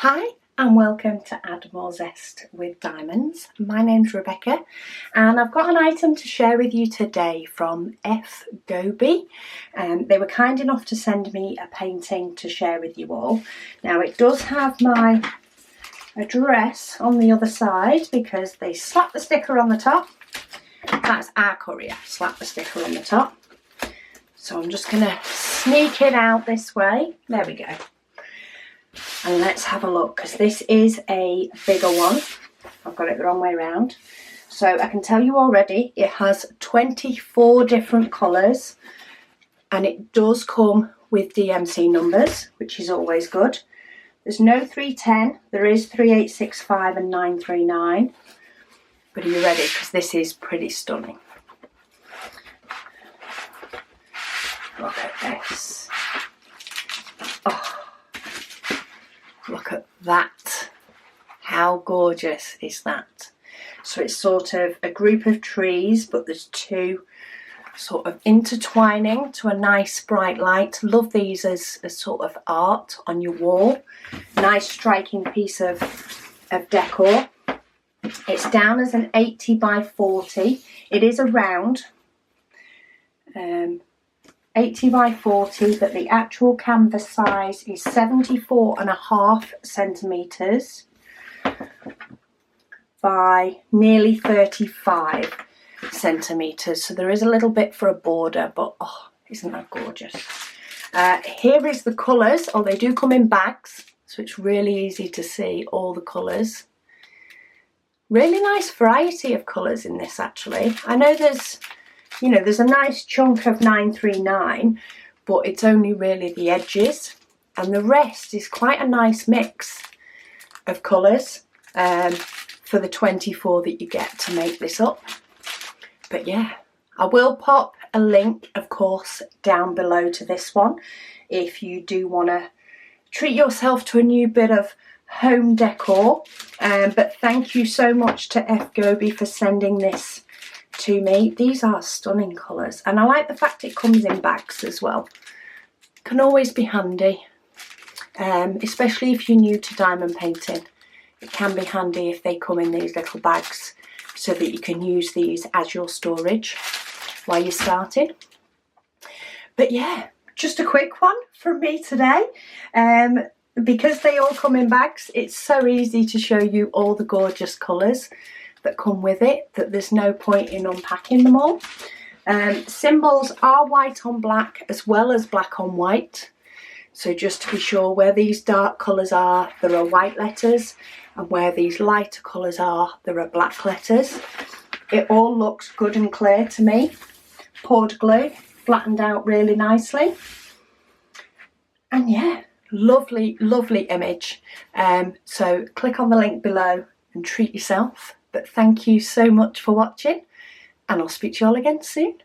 Hi and welcome to Add More Zest with Diamonds. My name's Rebecca and I've got an item to share with you today from FGoby. They were kind enough to send me a painting to share with you all. Now it does have my address on the other side because they slapped the sticker on the top. That's our courier, slap the sticker on the top. So I'm just going to sneak it out this way. There we go. And let's have a look, because this is a bigger one. I've got it the wrong way around. So I can tell you already, it has 24 different colours. And it does come with DMC numbers, which is always good. There's no 310, there is 3865 and 939. But are you ready? Because this is pretty stunning. Look at this. Oh. Look at that. How gorgeous is that? So it's sort of a group of trees, but there's two sort of intertwining to a nice bright light. Love these as sort of art on your wall. Nice striking piece of decor. It's down as an 80 by 40. It is a round. 80 by 40, but the actual canvas size is 74.5 centimetres by nearly 35 centimetres. So there is a little bit for a border, but oh, isn't that gorgeous? Here is the colours. Oh, they do come in bags, so it's really easy to see all the colours. Really nice variety of colours in this, actually. I know there's a nice chunk of 939, but it's only really the edges, and the rest is quite a nice mix of colours for the 24 that you get to make this up. But yeah, I will pop a link, of course, down below to this one if you do want to treat yourself to a new bit of home decor. But thank you so much to FGoby for sending this to me. These are stunning colours, and I like the fact it comes in bags as well. Can always be handy, especially if you're new to diamond painting. It can be handy if they come in these little bags so that you can use these as your storage while you're starting. But yeah, just a quick one from me today. Because they all come in bags, it's so easy to show you all the gorgeous colours that come with it, that there's no point in unpacking them all. Symbols are white on black as well as black on white. So just to be sure, where these dark colours are, there are white letters, and where these lighter colours are, there are black letters. It all looks good and clear to me. Poured glue, flattened out really nicely. And yeah, lovely, lovely image. So click on the link below and treat yourself. But thank you so much for watching, and I'll speak to you all again soon.